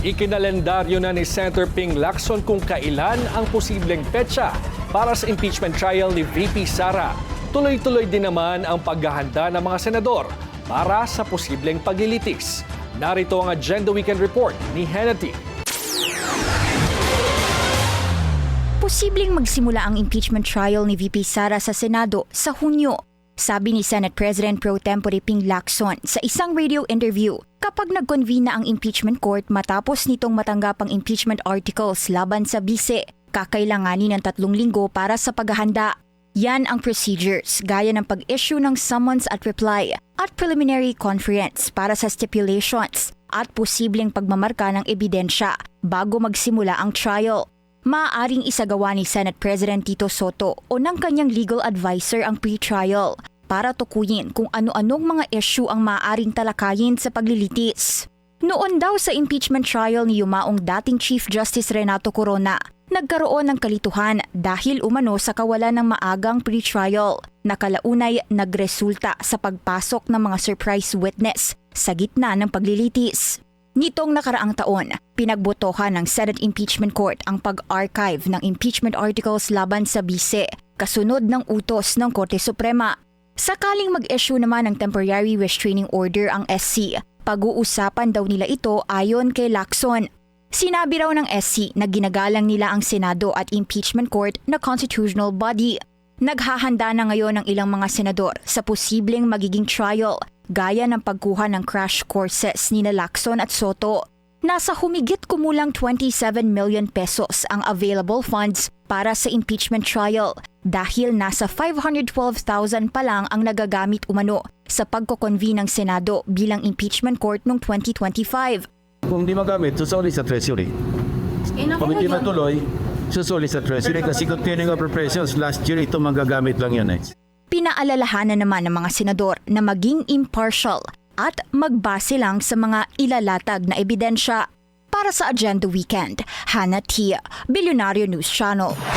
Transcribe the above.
Ikinalendaryo na ni Senator Ping Lacson kung kailan ang posibleng petsa para sa impeachment trial ni VP Sara. Tuloy-tuloy din naman ang paghahanda ng mga senador para sa posibleng paglilitis. Narito ang Agenda Weekend Report ni Hannity. Posibleng magsimula ang impeachment trial ni VP Sara sa Senado sa Hunyo. Sabi ni Senate President Pro Tempore Ping Lacson sa isang radio interview, kapag nag-convene na ang impeachment court matapos nitong matanggap ang impeachment articles laban sa bise, kakailanganin ng 3 linggo para sa paghahanda. Yan ang procedures gaya ng pag-issue ng summons at reply at preliminary conference para sa stipulations at posibleng pagmamarka ng ebidensya bago magsimula ang trial. Maaaring isagawa ni Senate President Tito Soto o ng kanyang legal advisor ang pre-trial para tukuyin kung ano-anong mga issue ang maaaring talakayin sa paglilitis. Noon daw sa impeachment trial ni yumaong dating Chief Justice Renato Corona, nagkaroon ng kalituhan dahil umano sa kawalan ng maagang pre-trial na kalaunay nagresulta sa pagpasok ng mga surprise witness sa gitna ng paglilitis. Nitong nakaraang taon, pinagbotohan ng Senate Impeachment Court ang pag-archive ng impeachment articles laban sa bise, kasunod ng utos ng Korte Suprema. Sakaling mag-issue naman ng temporary restraining order ang SC, pag-uusapan daw nila ito ayon kay Lacson. Sinabi raw ng SC na ginagalang nila ang Senado at Impeachment Court na constitutional body. Naghahanda na ngayon ang ilang mga senador sa posibleng magiging trial, gaya ng pagkuha ng crash courses ni Lacson at Soto. Nasa humigit kumulang 27 million pesos ang available funds para sa impeachment trial dahil nasa 512,000 pa lang ang nagagamit umano sa pagko-convene ng Senado bilang impeachment court noong 2025. Kung di magamit, susuli sa Treasury. Kung hindi matuloy, susuli sa Treasury kasi continuing appropriations last year, ito magagamit lang yan eh. Pinaalalahanan naman ng mga senador na maging impartial at magbase lang sa mga ilalatag na ebidensya. Para sa Agenda Weekend, Hannah Tia, Billionaire News Channel.